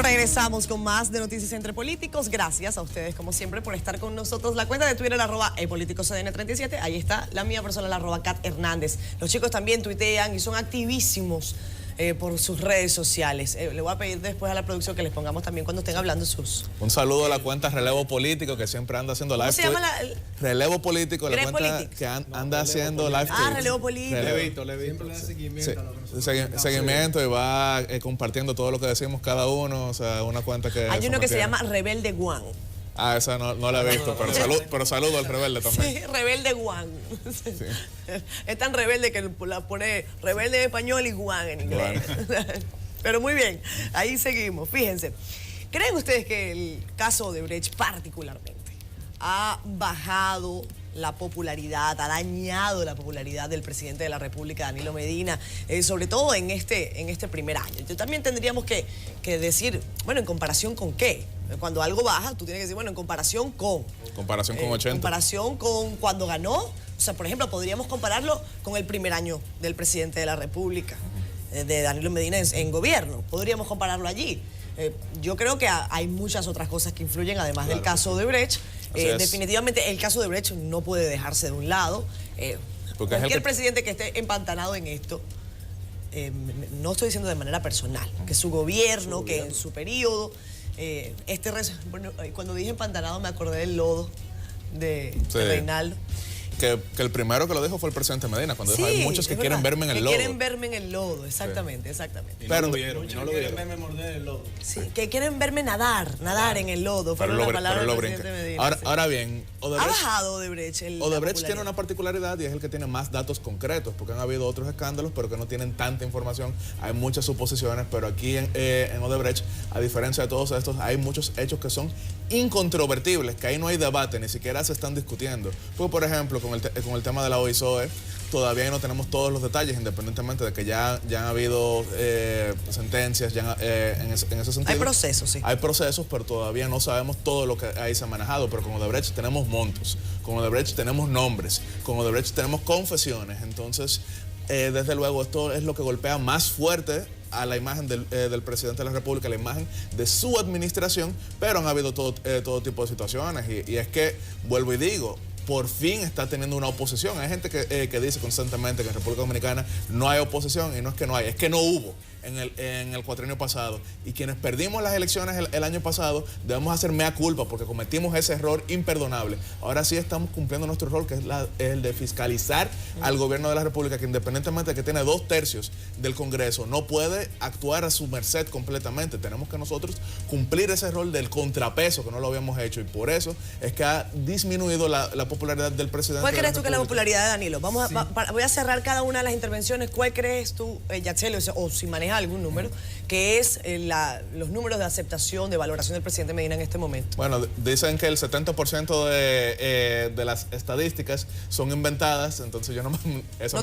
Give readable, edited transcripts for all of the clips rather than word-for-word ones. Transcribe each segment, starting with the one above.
Regresamos con más de Noticias Entre Políticos. Gracias a ustedes, como siempre, por estar con nosotros. La cuenta de Twitter, @políticoscdn37. Ahí está la mía personal, @Cat Hernández. Los chicos también tuitean y son activísimos por sus redes sociales. Le voy a pedir después a la producción que les pongamos también cuando estén hablando sus... Un saludo a la cuenta Relevo Político, que siempre anda haciendo live. ¿Cómo se llama la...? Relevo Político, la cuenta que anda haciendo live. Relevo Político. Siempre le da seguimiento a los seguimiento y va compartiendo todo lo que decimos cada uno. O sea, una cuenta que... Hay uno que se llama Rebelde One. Esa no la he visto, pero saludo al rebelde también. Sí, Rebelde One. Sí. Es tan rebelde que la pone rebelde en español y One en inglés. Pero muy bien, ahí seguimos. Fíjense, ¿creen ustedes que el caso de Odebrecht particularmente ha bajado la popularidad, ha dañado la popularidad del presidente de la República, Danilo Medina, sobre todo en este primer año? Entonces también tendríamos que decir, bueno, ¿en comparación con qué? Cuando algo baja, tú tienes que decir, bueno, en comparación con... Comparación con 80. Comparación con cuando ganó. O sea, por ejemplo, podríamos compararlo con el primer año del presidente de la República, de Danilo Medina en gobierno. Podríamos compararlo allí. Yo creo que hay muchas otras cosas que influyen, además del caso de Odebrecht. Definitivamente el caso de Odebrecht no puede dejarse de un lado. Cualquier presidente que esté empantanado en esto, no estoy diciendo de manera personal, que su gobierno, que en su periodo, bueno, cuando dije empantanado me acordé del lodo de Reinaldo. Que el primero que lo dijo fue el presidente Medina, cuando dijo, hay muchos que quieren verme en el lodo. Que quieren verme en el lodo, exactamente, exactamente. Y no lo vieron, no lo quieren verme morder el lodo. Sí, que quieren verme nadar en el lodo. Fueron las palabras del presidente Medina. Ahora bien, Odebrecht, ha bajado Odebrecht. Odebrecht tiene una particularidad y es el que tiene más datos concretos, porque han habido otros escándalos, pero que no tienen tanta información. Hay muchas suposiciones, pero aquí en Odebrecht, a diferencia de todos estos, hay muchos hechos que son incontrovertibles, que ahí no hay debate, ni siquiera se están discutiendo. Pues, por ejemplo, con el tema de la OISOE, todavía no tenemos todos los detalles, independientemente de que ya han habido sentencias en ese sentido. Hay procesos, sí. Hay procesos, pero todavía no sabemos todo lo que ahí se ha manejado. Pero con Odebrecht tenemos montos, con Odebrecht tenemos nombres, con Odebrecht tenemos confesiones. Entonces, desde luego, esto es lo que golpea más fuerte a la imagen del presidente de la República, la imagen de su administración, pero han habido todo tipo de situaciones. Y es que, vuelvo y digo, por fin está teniendo una oposición. Hay gente que dice constantemente que en República Dominicana no hay oposición, y no es que no hay, es que no hubo en el cuatrienio pasado. Y quienes perdimos las elecciones el año pasado debemos hacer mea culpa porque cometimos ese error imperdonable. Ahora sí estamos cumpliendo nuestro rol, que es el de fiscalizar al gobierno de la República, que independientemente de que tiene 2/3 del Congreso, no puede actuar a su merced completamente. Tenemos que nosotros cumplir ese rol del contrapeso, que no lo habíamos hecho, y por eso es que ha disminuido la popularidad del presidente. ¿Cuál crees tú que es la popularidad de Danilo? Voy a cerrar cada una de las intervenciones. ¿Cuál crees tú, Yatsel, o si maneja algún número, que es los números de aceptación, de valoración del presidente Medina en este momento? Bueno, dicen que el 70% de las estadísticas son inventadas, entonces yo no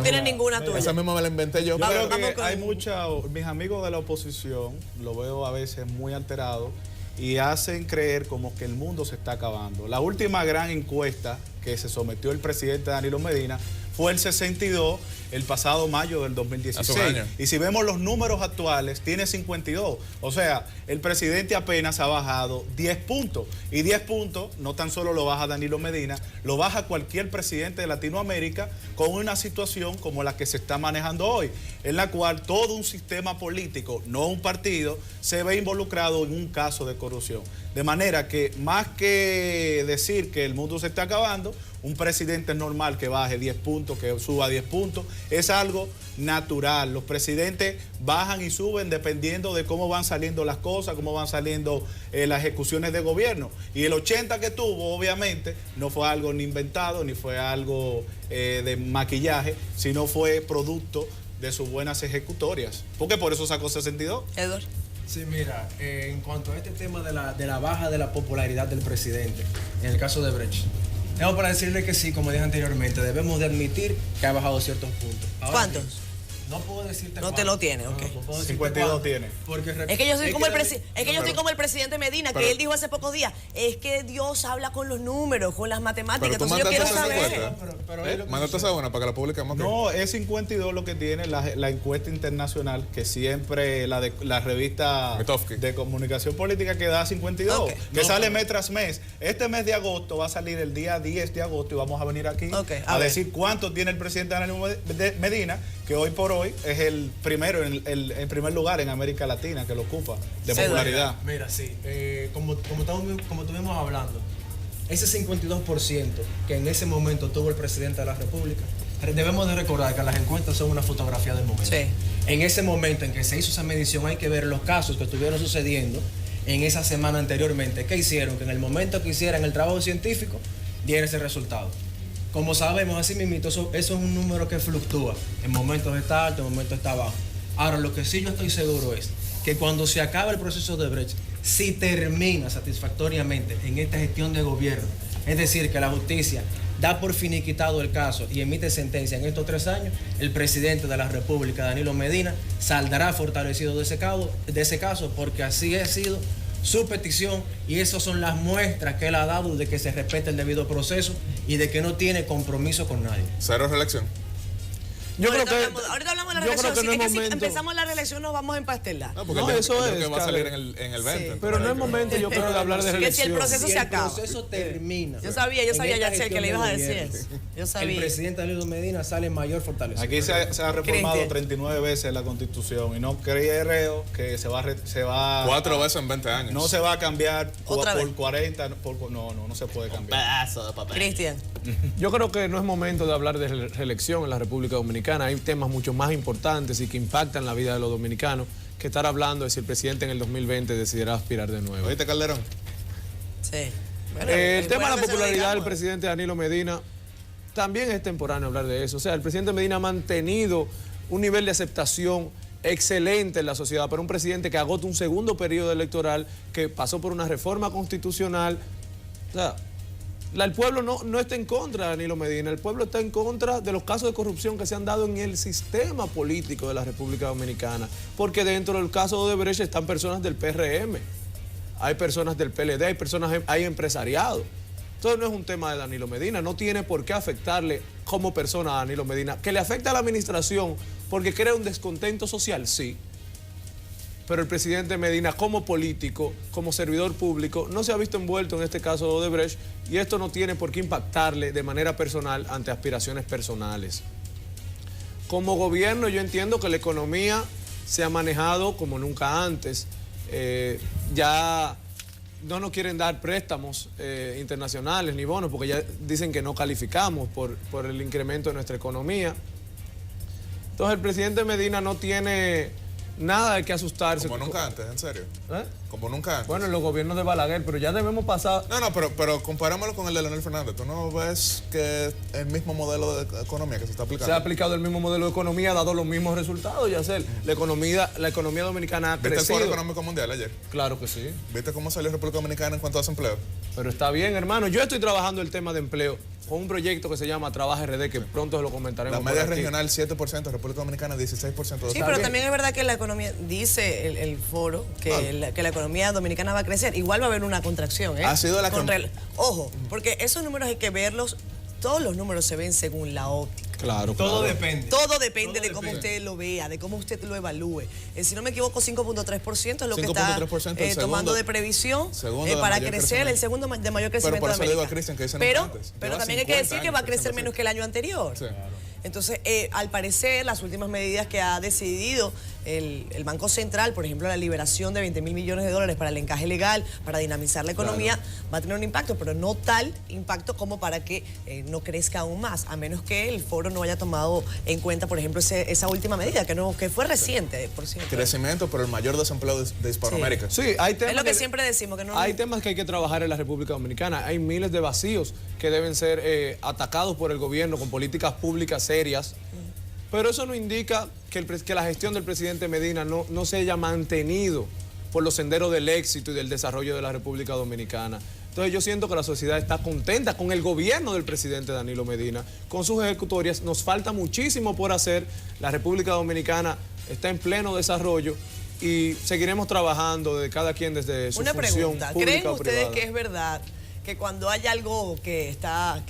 tiene ninguna tuya. Esa misma me la inventé yo. Yo creo que hay mis amigos de la oposición, lo veo a veces muy alterado, y hacen creer como que el mundo se está acabando. La última gran encuesta que se sometió el presidente Danilo Medina fue el 62, el pasado mayo del 2016. Y si vemos los números actuales, tiene 52. O sea, el presidente apenas ha bajado 10 puntos. Y 10 puntos no tan solo lo baja Danilo Medina, lo baja cualquier presidente de Latinoamérica con una situación como la que se está manejando hoy, en la cual todo un sistema político, no un partido, se ve involucrado en un caso de corrupción. De manera que, más que decir que el mundo se está acabando, un presidente es normal que baje 10 puntos, que suba 10 puntos. Es algo natural. Los presidentes bajan y suben dependiendo de cómo van saliendo las cosas, cómo van saliendo las ejecuciones de gobierno. Y el 80 que tuvo, obviamente, no fue algo ni inventado, ni fue algo de maquillaje, sino fue producto de sus buenas ejecutorias. Porque por eso sacó 62. Edward. Sí, mira, en cuanto a este tema de la baja de la popularidad del presidente, en el caso de Odebrecht, tengo para decirle que sí, como dije anteriormente, debemos de admitir que ha bajado ciertos puntos. ¿Cuántos? No puedo decirte No te cuánto. lo tiene, ok. No puedo decirte 52 cuánto, tiene. Porque Es que yo soy como el yo estoy como el presidente Medina, pero- que él dijo hace pocos días, es que Dios habla con los números, con las matemáticas, Pero tú entonces yo quiero mandaste esa saber. encuesta. Pero es lo que Mándate esa buena para que la publiquemos. No, es 52 lo que tiene la encuesta internacional, que siempre la revista Mitofsky. de comunicación política que da 52, Ok. que No, sale pero- mes tras mes. Este mes de agosto va a salir el día 10 de agosto y vamos a venir aquí Ok, a a ver. decir cuánto tiene el presidente Danilo Medina, que hoy por hoy es el primero, en primer lugar en América Latina que lo ocupa de Cédula. popularidad. Mira, sí, como estuvimos hablando, ese 52% que en ese momento tuvo el presidente de la República, debemos de recordar que las encuestas son una fotografía del momento. Sí. En ese momento en que se hizo esa medición hay que ver los casos que estuvieron sucediendo en esa semana anteriormente. ¿Qué hicieron? Que en el momento que hicieran el trabajo científico, diera ese resultado. Como sabemos, así mismo, eso es un número que fluctúa. En momentos está alto, en momentos está bajo. Ahora, lo que sí yo estoy seguro es que cuando se acabe el proceso de Brecht, si termina satisfactoriamente en esta gestión de gobierno, es decir, que la justicia da por finiquitado el caso y emite sentencia en estos 3 años, el presidente de la República, Danilo Medina, saldrá fortalecido de ese caso porque así ha sido su petición y esas son las muestras que él ha dado de que se respete el debido proceso y de que no tiene compromiso con nadie. Cero reelección. Yo creo Ahorita hablamos de la yo creo reelección. que no Es es que si momento. empezamos la reelección nos vamos a empastelar. No, porque No, el eso creo es, que va a salir Carlos. en el 20. Sí. Pero no es momento, yo creo, de hablar de Que si el reelección. proceso Si se el acaba. proceso termina. Yo sabía, en Yacel, esta que le ibas a decir gestión de eso. gobierno, Yo sabía. El presidente Danilo Medina sale mayor fortalecido. Aquí se ha reformado Cristian. 39 veces la Constitución y no creo que se va 4 veces en 20 años. no se va a cambiar Otra por vez. 40, no se puede cambiar. Cristian. Yo creo que no es momento de hablar de reelección en la República Dominicana. Hay temas mucho más importantes y que impactan la vida de los dominicanos que estar hablando de si el presidente en el 2020 decidirá aspirar de nuevo. ¿Oíste, Calderón? Sí. Bueno, El tema de bueno la que se lo popularidad del digamos. presidente Danilo Medina también es temporáneo hablar de eso. O sea, el presidente Medina ha mantenido un nivel de aceptación excelente en la sociedad para un presidente que agota un segundo periodo electoral, que pasó por una reforma constitucional. O sea, el pueblo no está en contra de Danilo Medina, el pueblo está en contra de los casos de corrupción que se han dado en el sistema político de la República Dominicana, porque dentro del caso de Odebrecht están personas del PRM, hay personas del PLD, hay empresariado. Entonces no es un tema de Danilo Medina, no tiene por qué afectarle como persona a Danilo Medina. Que le afecta a la administración porque crea un descontento social, sí. Pero el presidente Medina, como político, como servidor público, no se ha visto envuelto en este caso de Odebrecht y esto no tiene por qué impactarle de manera personal ante aspiraciones personales. Como gobierno yo entiendo que la economía se ha manejado como nunca antes. Ya no nos quieren dar préstamos internacionales ni bonos porque ya dicen que no calificamos por el incremento de nuestra economía. Entonces el presidente Medina no tiene nada de qué asustarse. Como nunca antes, en serio. ¿Eh? Como nunca antes. Bueno, en los gobiernos de Balaguer, pero ya debemos pasar. No, pero comparámoslo con el de Leonel Fernández. ¿Tú no ves que el mismo modelo de economía que se está aplicando? Se ha aplicado el mismo modelo de economía, ha dado los mismos resultados, Yacel. La economía dominicana ha ¿Viste el crecido. Foro Económico Mundial ayer? Claro que sí. ¿Viste cómo salió República Dominicana en cuanto a desempleo? Pero está bien, hermano. Yo estoy trabajando el tema de empleo con un proyecto que se llama Trabaja RD, que pronto se lo comentaremos. La media por aquí. regional 7%, República Dominicana 16% de Sí, desempleo. pero también es verdad que la economía, dice el foro, que la economía dominicana va a crecer. Igual va a haber una contracción, ¿eh? Ha sido la Ojo, porque esos números hay que verlos, todos los números se ven según la óptica. Claro, Todo claro. depende. Todo depende de cómo usted lo vea, de cómo usted lo evalúe. Si no me equivoco, 5.3% es lo que está 5.3%, el tomando segundo- de previsión segundo de para mayor crecer, crecimiento. el segundo de mayor Pero crecimiento por de eso le digo a América. Cristian que dice pero nunca antes. pero Lleva también hay que 50 decir que va a años crecer creciendo menos así. que el año anterior. Sí. Entonces, al parecer, las últimas medidas que ha decidido el Banco Central, por ejemplo, la liberación de 20.000 millones de dólares para el encaje legal, para dinamizar la economía, va a tener un impacto, pero no tal impacto como para que no crezca aún más, a menos que el foro no haya tomado en cuenta, por ejemplo, esa última medida, que fue reciente, por cierto. Crecimiento, pero el mayor desempleo de Hispanoamérica. Sí, hay temas Es lo que siempre decimos, que no... Hay temas que hay que trabajar en la República Dominicana. Hay miles de vacíos que deben ser atacados por el gobierno con políticas públicas serias. Pero eso no indica que la gestión del presidente Medina no se haya mantenido por los senderos del éxito y del desarrollo de la República Dominicana. Entonces yo siento que la sociedad está contenta con el gobierno del presidente Danilo Medina, con sus ejecutorias. Nos falta muchísimo por hacer. La República Dominicana está en pleno desarrollo y seguiremos trabajando de cada quien desde su función pregunta, pública ¿creen o ustedes privada? que es verdad que cuando hay algo que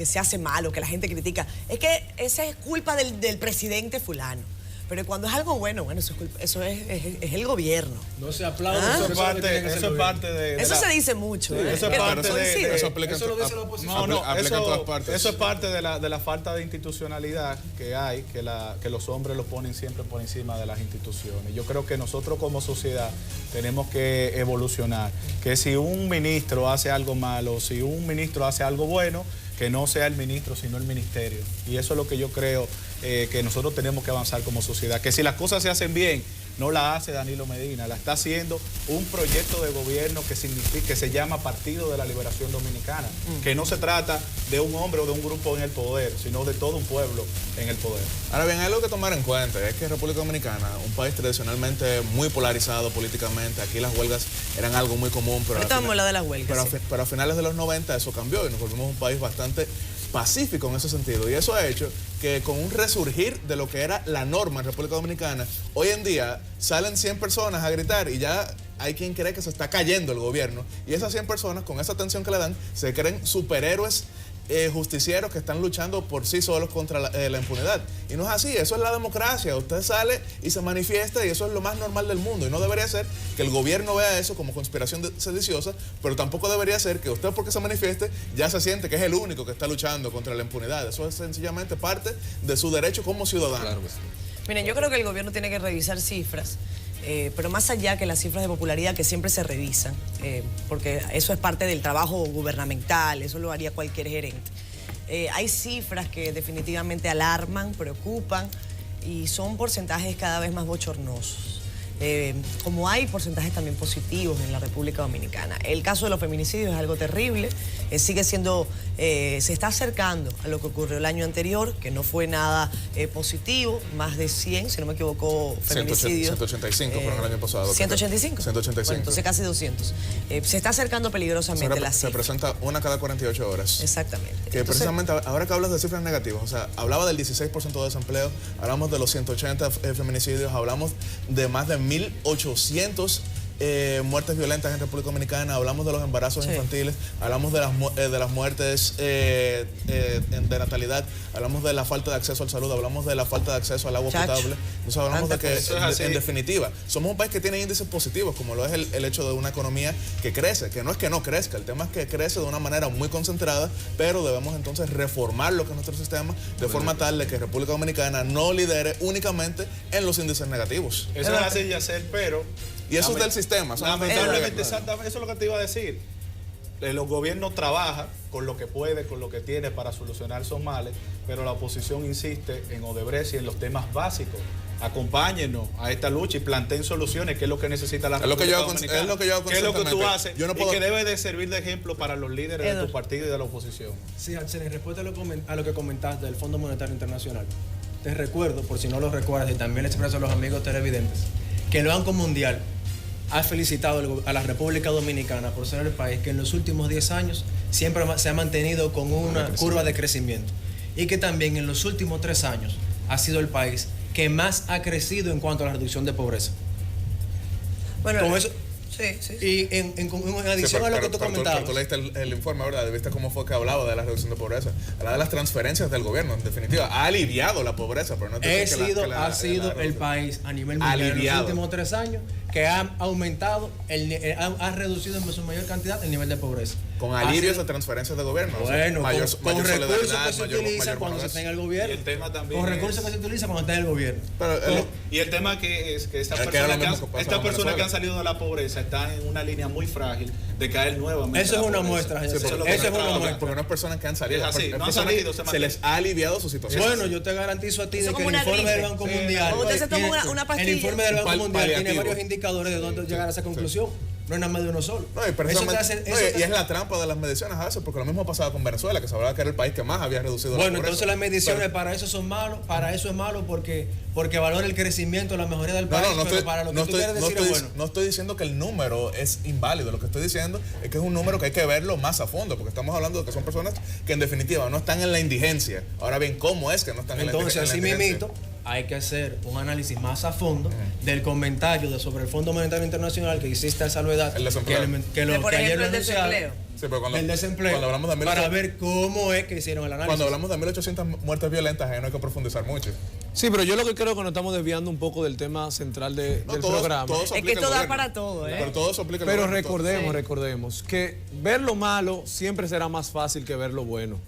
se hace mal o que la gente critica, es que esa es culpa del presidente fulano? Pero cuando es algo bueno, eso es el gobierno. No se aplaude. Eso es parte de Eso se dice mucho. eso es ¿Qué parte coincide? de... Eso aplica Eso lo dice la oposición. aplica en todas partes. Eso es parte de la falta de institucionalidad que hay, que los hombres lo ponen siempre por encima de las instituciones. Yo creo que nosotros como sociedad tenemos que evolucionar. Que si un ministro hace algo malo, si un ministro hace algo bueno, que no sea el ministro, sino el ministerio. Y eso es lo que yo creo que nosotros tenemos que avanzar como sociedad. Que si las cosas se hacen bien, no la hace Danilo Medina, la está haciendo un proyecto de gobierno que se llama Partido de la Liberación Dominicana, que no se trata de un hombre o de un grupo en el poder, sino de todo un pueblo en el poder. Ahora bien, hay algo que tomar en cuenta, es que República Dominicana, un país tradicionalmente muy polarizado políticamente, aquí las huelgas eran algo muy común, pero Ahorita vamos a hablar de las huelgas. pero a finales de los 90 eso cambió y nos volvimos un país bastante pacífico en ese sentido. Y eso ha hecho que con un resurgir de lo que era la norma en República Dominicana, hoy en día salen 100 personas a gritar y ya hay quien cree que se está cayendo el gobierno. Y esas 100 personas, con esa atención que le dan, se creen superhéroes justicieros que están luchando por sí solos contra la impunidad. Y no es así, eso es la democracia. Usted sale y se manifiesta y eso es lo más normal del mundo. Y no debería ser que el gobierno vea eso como conspiración sediciosa, pero tampoco debería ser que usted, porque se manifieste, ya se siente que es el único que está luchando contra la impunidad. Eso es sencillamente parte de su derecho como ciudadano. Claro que sí. Miren, yo creo que el gobierno tiene que revisar cifras, pero más allá que las cifras de popularidad que siempre se revisan, porque eso es parte del trabajo gubernamental, eso lo haría cualquier gerente. Hay cifras que definitivamente alarman, preocupan y son porcentajes cada vez más bochornosos. Como hay porcentajes también positivos en la República Dominicana. El caso de los feminicidios es algo terrible, sigue siendo, se está acercando a lo que ocurrió el año anterior, que no fue nada positivo, más de 100, si no me equivoco, feminicidios. 185 fueron el año pasado. 185. 185. Bueno, entonces casi 200. Se está acercando peligrosamente la Se cifra. presenta una cada 48 horas. Exactamente. Que Entonces, precisamente, ahora que hablas de cifras negativas, o sea, hablaba del 16% de desempleo, hablamos de los 180 feminicidios, hablamos de más de 1.800 muertes violentas en República Dominicana, hablamos de los embarazos infantiles, hablamos de las muertes de natalidad, hablamos de la falta de acceso a la salud, hablamos de la falta de acceso al agua potable. Entonces hablamos de que, en definitiva, somos un país que tiene índices positivos, como lo es el hecho de una economía que crece, que no es que no crezca, el tema es que crece de una manera muy concentrada, pero debemos entonces reformar lo que es nuestro sistema de forma tal de que República Dominicana no lidere únicamente en los índices negativos. Eso es así, Yacel, pero... Y eso es del sistema. Lamentablemente, exactamente, eso es lo que te iba a decir. Los gobiernos trabajan con lo que puede, con lo que tiene para solucionar esos males, pero la oposición insiste en Odebrecht y en los temas básicos. Acompáñenos a esta lucha y planteen soluciones, que es lo que necesita la República Dominicana. Es lo que yo hago ¿Qué es lo que tú haces? Yo no puedo... Y que debe de servir de ejemplo para los líderes de tu partido y de la oposición. Sí, Axel, en respuesta a lo que comentaste del Fondo Monetario Internacional, te recuerdo, por si no lo recuerdas, y también le expreso a los amigos televidentes, que el Banco Mundial ha felicitado a la República Dominicana por ser el país que en los últimos 10 años siempre se ha mantenido con una curva de crecimiento y que también en los últimos 3 años ha sido el país que más ha crecido en cuanto a la reducción de pobreza. bueno, Con eso, sí. y en adición a lo que tú comentabas. Pero tú leíste el informe, ¿verdad? ¿Viste cómo fue que hablaba de la reducción de pobreza? Hablaba de las transferencias del gobierno, en definitiva. Ha aliviado la pobreza, pero no Ha sido el país a nivel mundial en los últimos 3 años que ha aumentado, ha reducido en su mayor cantidad el nivel de pobreza. Con alivios de transferencias de gobierno. Bueno, mayor con recursos que se mayor utilizan cuando se está en el gobierno. Y el tema también con recursos que se utilizan cuando está en el gobierno. Y el tema que es que estas personas que han salido de la pobreza están en una línea muy frágil de caer nuevamente. Eso es una muestra. Eso es una muestra. Porque no es personas que han salido. Es así, no han salido, se les ha aliviado su situación. Bueno, yo te garantizo a ti de Eso que como el una informe gripe. del Banco Mundial. Usted se toma una pastilla. El informe del Banco Mundial tiene paliativo. varios indicadores de dónde llegar a esa conclusión. no es nada más de uno solo. No, y, y es la trampa de las mediciones a veces, porque lo mismo pasaba con Venezuela, que se hablaba que era el país que más había reducido la pobreza. Bueno, entonces las mediciones para eso son malos, para eso es malo porque valora el crecimiento, la mejoría del país, pero para lo que tú quieres decir es bueno. No estoy diciendo que el número es inválido, lo que estoy diciendo es que es un número que hay que verlo más a fondo, porque estamos hablando de que son personas que en definitiva no están en la indigencia. Ahora bien, ¿cómo es que no están en la indigencia? Entonces, así mismito, hay que hacer un análisis más a fondo del comentario sobre el Fondo Monetario Internacional que hiciste a Salvedad, el desempleo. que ayer lo anunciaron, sí, pero el desempleo, cuando hablamos de para ver cómo es que hicieron el análisis. Cuando hablamos de 1.800 muertes violentas, no hay que profundizar mucho. Sí, pero yo lo que creo que nos estamos desviando un poco del tema central del programa. Es que esto da para todo, ¿eh? Pero todo se aplica. Pero recordemos que ver lo malo siempre será más fácil que ver lo bueno.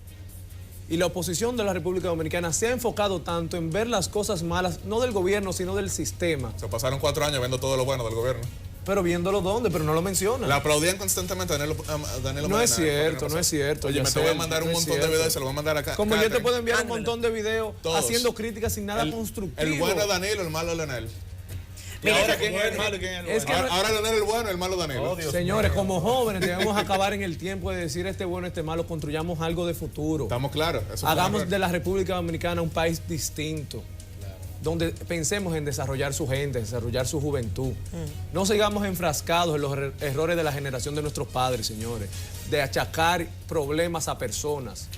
Y la oposición de la República Dominicana se ha enfocado tanto en ver las cosas malas, no del gobierno, sino del sistema. Se pasaron 4 años viendo todo lo bueno del gobierno. Pero viéndolo dónde, pero no lo mencionan. La aplaudían constantemente a Danilo No es cierto, no es cierto. Oye, te voy a mandar un montón de videos y se lo voy a mandar acá. Como yo te puedo enviar un montón de videos haciendo críticas sin nada constructivo. El bueno es Danilo, el malo es Leonel. Mira, ahora quién es el malo y quién es el bueno. Ahora Leonel es el bueno, el malo Danilo. Señores, como jóvenes debemos acabar en el tiempo de decir este bueno, este malo, construyamos algo de futuro. Estamos claros. Hagamos de la República Dominicana un país distinto, donde pensemos en desarrollar su gente, desarrollar su juventud. No sigamos enfrascados en los errores de la generación de nuestros padres, señores, de achacar problemas a personas.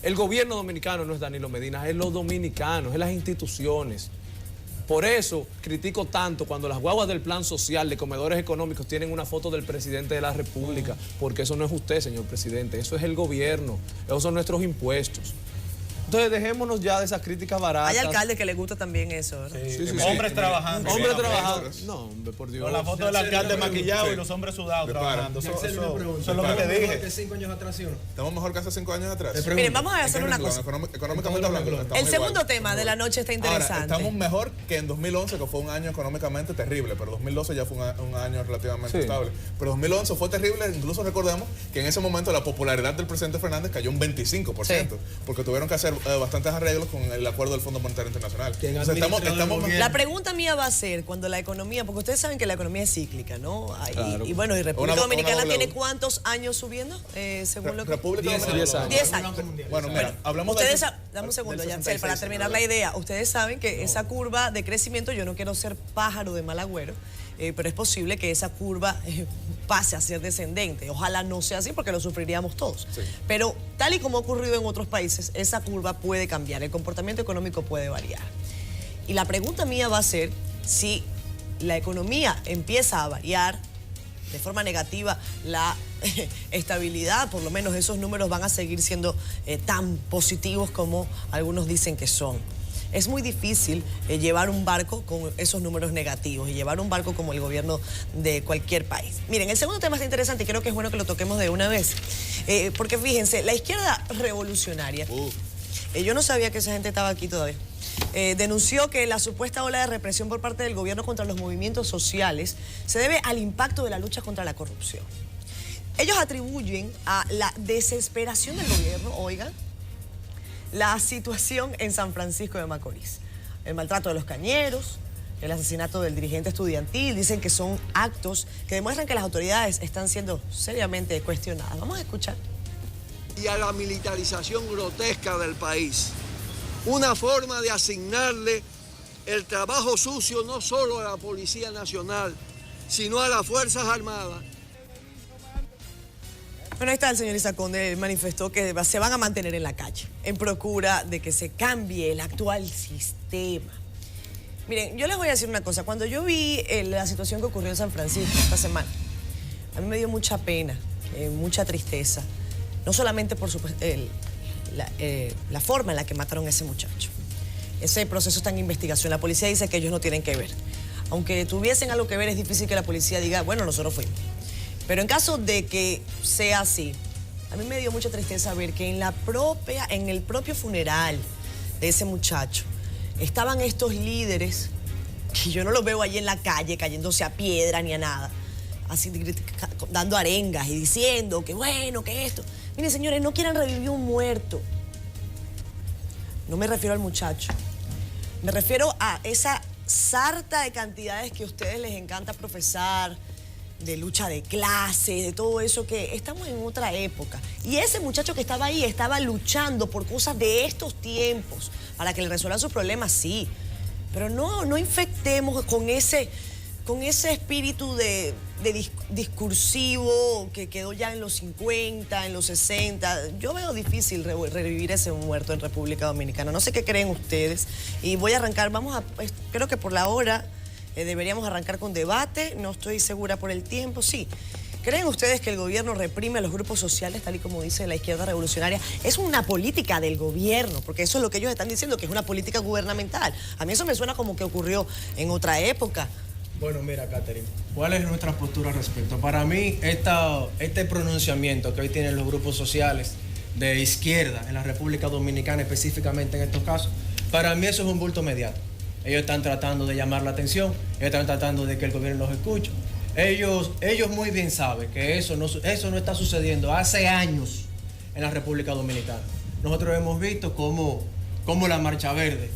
El gobierno dominicano no es Danilo Medina, es los dominicanos, es las instituciones. Por eso critico tanto cuando las guaguas del plan social de comedores económicos tienen una foto del presidente de la República, porque eso no es usted, señor presidente, eso es el gobierno, esos son nuestros impuestos. Entonces dejémonos ya de esas críticas baratas. Hay alcaldes que les gusta también eso, ¿verdad? Sí. Hombres trabajando. Hombres trabajando. No, hombre, por Dios. Con la foto del alcalde maquillado y los hombres sudados trabajando. Eso es lo que te dije. Que 5 años atrás, ¿sí o no? Estamos mejor que hace 5 años atrás. Miren, vamos a hacer una cosa. Económicamente hablando. El segundo tema de la noche está interesante. Ahora, estamos mejor que en 2011, que fue un año económicamente terrible, pero 2012 ya fue un año relativamente estable. Pero 2011 fue terrible, incluso recordemos que en ese momento la popularidad del presidente Fernández cayó un 25%, porque tuvieron que hacer bastantes arreglos con el acuerdo del Fondo Monetario Internacional. Entonces, la pregunta mía va a ser, cuando la economía, porque ustedes saben que la economía es cíclica, ¿no? Claro. Y bueno, ¿y República Dominicana tiene cuántos años subiendo? Según lo que... República Dominicana. 10 años. Bueno, mira, hablamos ustedes de... Dame un segundo, Yancel, para terminar la idea. Ustedes saben que esa curva de crecimiento, yo no quiero ser pájaro de mal agüero, pero es posible que esa curva pase a ser descendente. Ojalá no sea así porque lo sufriríamos todos. Sí. Pero tal y como ha ocurrido en otros países, esa curva puede cambiar, el comportamiento económico puede variar. Y la pregunta mía va a ser si la economía empieza a variar de forma negativa, la estabilidad, por lo menos esos números van a seguir siendo tan positivos como algunos dicen que son. Es muy difícil llevar un barco con esos números negativos y llevar un barco como el gobierno de cualquier país. Miren, el segundo tema está interesante y creo que es bueno que lo toquemos de una vez. Porque fíjense, la izquierda revolucionaria, yo no sabía que esa gente estaba aquí todavía, denunció que la supuesta ola de represión por parte del gobierno contra los movimientos sociales se debe al impacto de la lucha contra la corrupción. Ellos atribuyen a la desesperación del gobierno, oigan, la situación en San Francisco de Macorís, el maltrato de los cañeros, el asesinato del dirigente estudiantil, dicen que son actos que demuestran que las autoridades están siendo seriamente cuestionadas. Vamos a escuchar. Y a la militarización grotesca del país, una forma de asignarle el trabajo sucio no solo a la Policía Nacional, sino a las Fuerzas Armadas. Bueno, ahí está el señor Isaconde, él manifestó que se van a mantener en la calle en procura de que se cambie el actual sistema. Miren, yo les voy a decir una cosa. Cuando yo vi la situación que ocurrió en San Francisco esta semana, a mí me dio mucha pena, mucha tristeza. No solamente por la forma en la que mataron a ese muchacho. Ese proceso está en investigación. La policía dice que ellos no tienen que ver. Aunque tuviesen algo que ver, es difícil que la policía diga, bueno, nosotros fuimos. Pero en caso de que sea así, a mí me dio mucha tristeza ver que en el propio funeral de ese muchacho estaban estos líderes, que yo no los veo allí en la calle cayéndose a piedra ni a nada, así dando arengas y diciendo que bueno, que esto. Miren, señores, no quieran revivir un muerto. No me refiero al muchacho. Me refiero a esa sarta de cantidades que a ustedes les encanta profesar, de lucha de clases, de todo eso, que estamos en otra época. Y ese muchacho que estaba ahí estaba luchando por cosas de estos tiempos, para que le resuelvan sus problemas, sí. Pero no infectemos con ese espíritu de discursivo que quedó ya en los 50, en los 60. Yo veo difícil revivir ese muerto en República Dominicana. No sé qué creen ustedes. Y voy a arrancar, creo que por la hora deberíamos arrancar con debate. No estoy segura por el tiempo. Sí. ¿Creen ustedes que el gobierno reprime a los grupos sociales, tal y como dice la izquierda revolucionaria? Es una política del gobierno, porque eso es lo que ellos están diciendo, que es una política gubernamental. A mí eso me suena como que ocurrió en otra época. Bueno, mira, Catherine, ¿cuál es nuestra postura al respecto? Para mí, este pronunciamiento que hoy tienen los grupos sociales de izquierda en la República Dominicana, específicamente en estos casos, para mí eso es un bulto mediático. Ellos están tratando de llamar la atención, ellos están tratando de que el gobierno los escuche. Ellos muy bien saben que eso no está sucediendo hace años en la República Dominicana. Nosotros hemos visto cómo la Marcha Verde,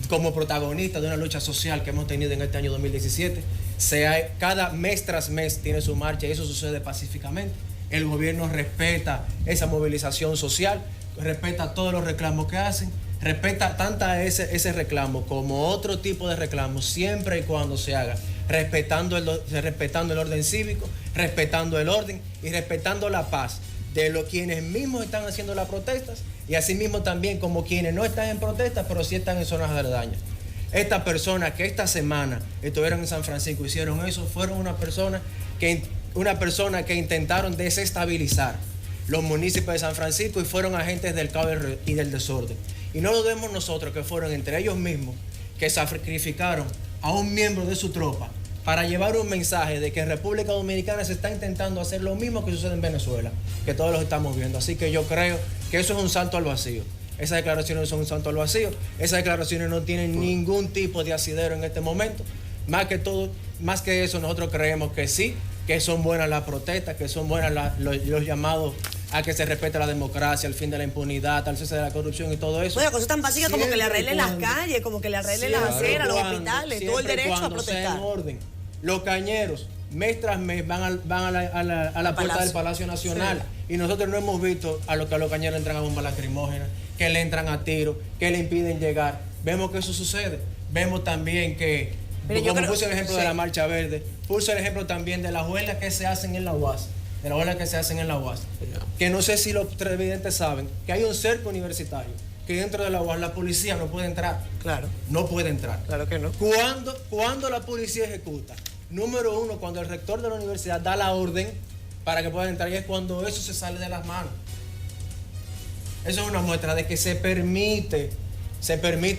como protagonista de una lucha social que hemos tenido en este año 2017, cada mes tras mes tiene su marcha y eso sucede pacíficamente. El gobierno respeta esa movilización social, respeta todos los reclamos que hacen, respeta tanto ese reclamo como otro tipo de reclamos, siempre y cuando se haga respetando el orden cívico, respetando el orden y respetando la paz de quienes mismos están haciendo las protestas y asimismo también como quienes no están en protestas pero sí están en zonas aledañas. Estas personas que esta semana estuvieron en San Francisco, hicieron eso, fueron una persona que intentaron desestabilizar los municipios de San Francisco y fueron agentes del caos y del desorden. Y no lo vemos nosotros, que fueron entre ellos mismos que sacrificaron a un miembro de su tropa para llevar un mensaje de que en República Dominicana se está intentando hacer lo mismo que sucede en Venezuela, que todos los estamos viendo. Así que yo creo que eso es un salto al vacío. Esas declaraciones son un salto al vacío. Esas declaraciones no tienen ningún tipo de asidero en este momento. Más que eso, nosotros creemos que sí, que son buenas las protestas, que son buenas los llamados a que se respete la democracia, el fin de la impunidad, al cese de la corrupción y todo eso. Bueno, cosas tan básicas como que le arreglen las calles, como que le arreglen las aceras, los hospitales, todo el derecho a protestar. Sea en orden. Los cañeros, mes tras mes, van a la puerta del Palacio Nacional. Sí. Y nosotros no hemos visto a los cañeros entran a bombas lacrimógenas, que le entran a tiros, que le impiden llegar. Vemos que eso sucede. Vemos también que, como puse el ejemplo de la Marcha Verde, puse el ejemplo también de las huelgas que se hacen en la UAS. Que no sé si los televidentes saben que hay un cerco universitario, que dentro de la UAS la policía no puede entrar. Claro. No puede entrar. Claro que no. ¿Cuándo la policía ejecuta? Número uno, cuando el rector de la universidad da la orden para que puedan entrar, y es cuando eso se sale de las manos. Eso es una muestra de que se permite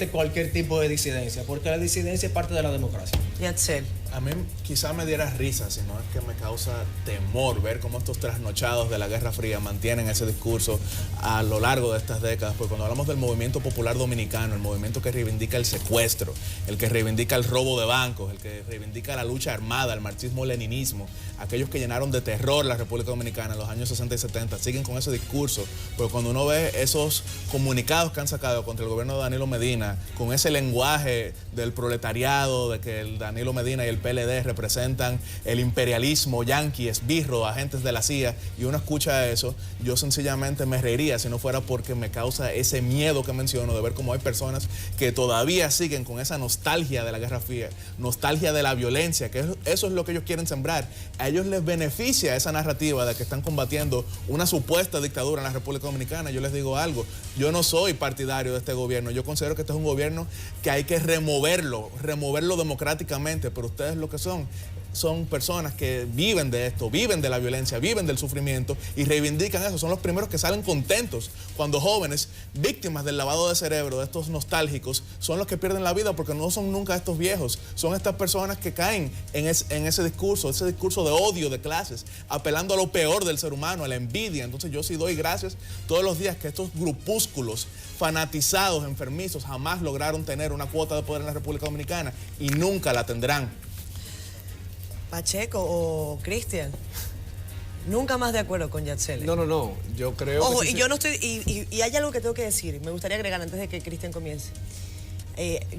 cualquier tipo de disidencia, porque la disidencia es parte de la democracia. Yatzel. A mí quizá me diera risa, sino es que me causa temor ver cómo estos trasnochados de la Guerra Fría mantienen ese discurso a lo largo de estas décadas, porque cuando hablamos del movimiento popular dominicano, el movimiento que reivindica el secuestro, el que reivindica el robo de bancos, el que reivindica la lucha armada, el marxismo-leninismo, aquellos que llenaron de terror la República Dominicana en los años 60 y 70, siguen con ese discurso, pero cuando uno ve esos comunicados que han sacado contra el gobierno de Danilo Medina, con ese lenguaje del proletariado, de que el Danilo Medina y el PLD representan el imperialismo yanqui, esbirro, agentes de la CIA, y uno escucha eso, yo sencillamente me reiría si no fuera porque me causa ese miedo que menciono de ver cómo hay personas que todavía siguen con esa nostalgia de la Guerra Fría, nostalgia de la violencia, que eso es lo que ellos quieren sembrar. A ellos les beneficia esa narrativa de que están combatiendo una supuesta dictadura en la República Dominicana. Yo les digo algo, yo no soy partidario de este gobierno, yo considero que este es un gobierno que hay que removerlo democráticamente, pero ustedes lo que son personas que viven de esto, viven de la violencia, viven del sufrimiento y reivindican eso. Son los primeros que salen contentos cuando jóvenes, víctimas del lavado de cerebro, de estos nostálgicos, son los que pierden la vida, porque no son nunca estos viejos, son estas personas que caen en ese discurso de odio de clases, apelando a lo peor del ser humano, a la envidia. Entonces yo sí doy gracias todos los días que estos grupúsculos fanatizados, enfermizos, jamás lograron tener una cuota de poder en la República Dominicana y nunca la tendrán. Pacheco o Cristian, nunca más de acuerdo con Yatzel. No, yo creo Ojo, que y yo no estoy, y hay algo que tengo que decir, me gustaría agregar antes de que Cristian comience.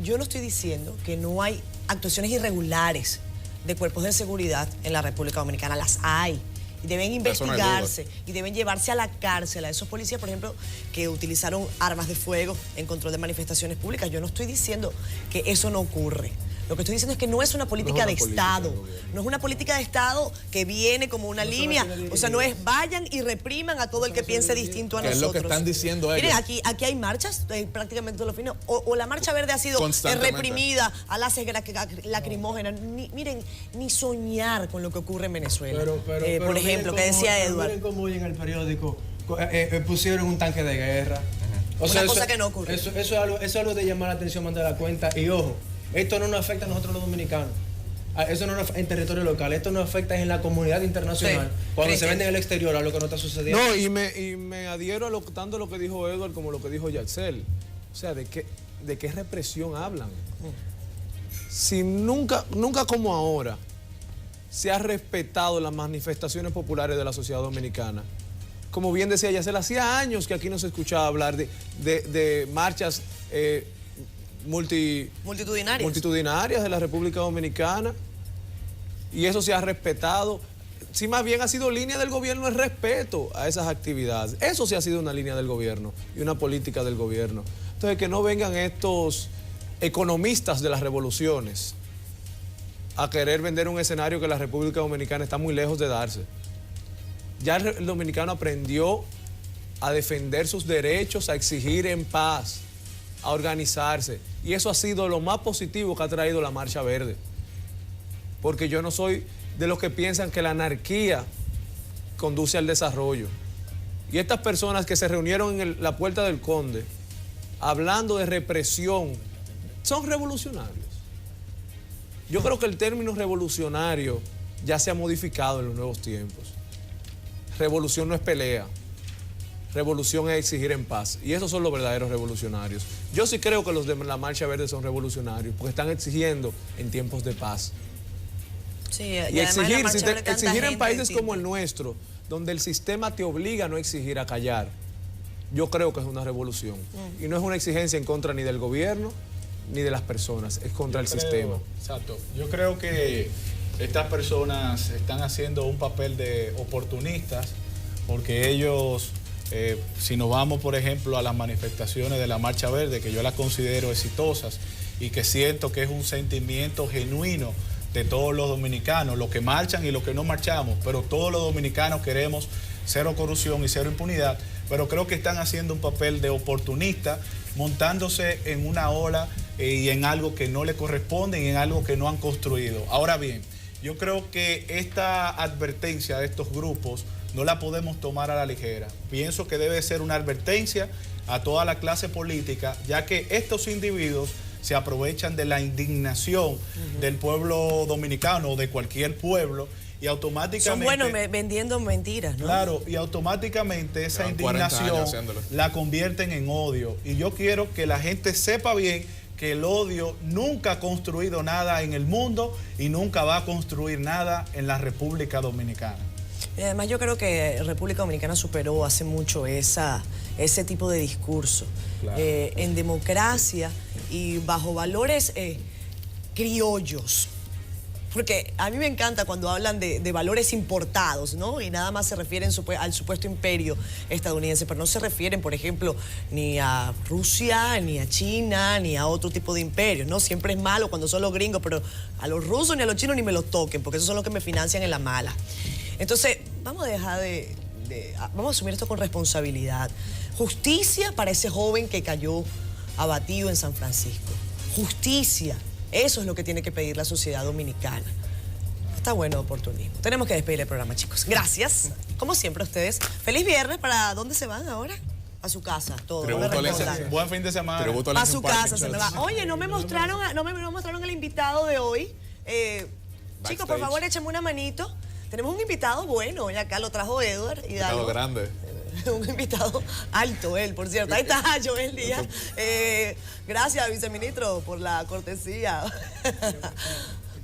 Yo no estoy diciendo que no hay actuaciones irregulares. de cuerpos de seguridad en la República Dominicana. Las hay. Y deben Eso no hay investigarse y deben llevarse a la cárcel a esos policías, por ejemplo, que utilizaron armas de fuego en control de manifestaciones públicas. Yo no estoy diciendo que eso no ocurre. Lo que estoy diciendo es que no es una política de Estado. No es una política de Estado que viene como una línea. O sea, no es vayan y repriman a todo el que piense distinto a nosotros. Es lo que están diciendo ellos. Miren, aquí hay marchas prácticamente todos los fines. O la Marcha Verde ha sido reprimida a las lacrimógenas. Miren, ni soñar con lo que ocurre en Venezuela. Pero por ejemplo, que decía Edward. Miren cómo hoy en el periódico pusieron un tanque de guerra. O sea, una cosa que no ocurre. Eso es algo de llamar la atención, mandar la cuenta. Y ojo, esto no nos afecta a nosotros los dominicanos. Eso no nos afecta en territorio local. Esto nos afecta en la comunidad internacional. Sí, cuando se vende en el exterior a lo que no está sucediendo. No, y me adhiero a tanto lo que dijo Edward como lo que dijo Yaxel. O sea, ¿de qué represión hablan? Si nunca como ahora se ha respetado las manifestaciones populares de la sociedad dominicana. Como bien decía Yaxel, hacía años que aquí no se escuchaba hablar de marchas multitudinarias de la República Dominicana, y eso se ha respetado. Sí, más bien ha sido línea del gobierno el respeto a esas actividades. Eso sí ha sido una línea del gobierno y una política del gobierno. Entonces, que no vengan estos economistas de las revoluciones a querer vender un escenario que la República Dominicana está muy lejos de darse. Ya el dominicano aprendió a defender sus derechos, a exigir en paz, a organizarse. Y eso ha sido lo más positivo que ha traído la Marcha Verde. Porque yo no soy de los que piensan que la anarquía conduce al desarrollo. Y estas personas que se reunieron en la Puerta del Conde, hablando de represión, son revolucionarios. Yo creo que el término revolucionario ya se ha modificado en los nuevos tiempos. Revolución no es pelea. Revolución es exigir en paz. Y esos son los verdaderos revolucionarios. Yo sí creo que los de la Marcha Verde son revolucionarios, porque están exigiendo en tiempos de paz. Sí, y exigir en países como el nuestro, donde el sistema te obliga a no exigir, a callar, yo creo que es una revolución. Y no es una exigencia en contra ni del gobierno, ni de las personas, es contra el sistema. Exacto. Yo creo que estas personas están haciendo un papel de oportunistas, porque ellos... si nos vamos, por ejemplo, a las manifestaciones de la Marcha Verde, que yo las considero exitosas y que siento que es un sentimiento genuino de todos los dominicanos, los que marchan y los que no marchamos, pero todos los dominicanos queremos cero corrupción y cero impunidad, pero creo que están haciendo un papel de oportunista, montándose en una ola y en algo que no le corresponde y en algo que no han construido. Ahora bien, yo creo que esta advertencia de estos grupos no la podemos tomar a la ligera. Pienso que debe ser una advertencia a toda la clase política, ya que estos individuos se aprovechan de la indignación del pueblo dominicano o de cualquier pueblo y automáticamente... Son buenos vendiendo mentiras, ¿no? Claro, y automáticamente esa indignación la convierten en odio. Y yo quiero que la gente sepa bien que el odio nunca ha construido nada en el mundo y nunca va a construir nada en la República Dominicana. Y además yo creo que República Dominicana superó hace mucho ese tipo de discurso. Claro. En democracia y bajo valores criollos. Porque a mí me encanta cuando hablan de valores importados, ¿no? Y nada más se refieren al supuesto imperio estadounidense, pero no se refieren, por ejemplo, ni a Rusia, ni a China, ni a otro tipo de imperios, ¿no? Siempre es malo cuando son los gringos, pero a los rusos ni a los chinos ni me los toquen, porque esos son los que me financian en la mala. Entonces, vamos a dejar vamos a asumir esto con responsabilidad. Justicia para ese joven que cayó abatido en San Francisco. Justicia. Eso es lo que tiene que pedir la sociedad dominicana. Está bueno oportunismo. Tenemos que despedir el programa, chicos. Gracias. Como siempre a ustedes. Feliz viernes. ¿Para dónde se van ahora? A su casa, todo. Buen fin de semana. A su casa se me va. Oye, no me mostraron el invitado de hoy. Chicos, por favor, échenme una manito. Tenemos un invitado bueno hoy acá, lo trajo Edward. Invitado grande. Un invitado alto, él, por cierto. Ahí está Joel Díaz. Gracias, viceministro, por la cortesía.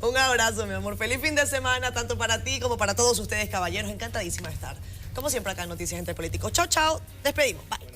Un abrazo, mi amor. Feliz fin de semana, tanto para ti como para todos ustedes, caballeros. Encantadísima de estar, como siempre, acá en Noticias Entre Políticos. Chao, chao. Despedimos. Bye.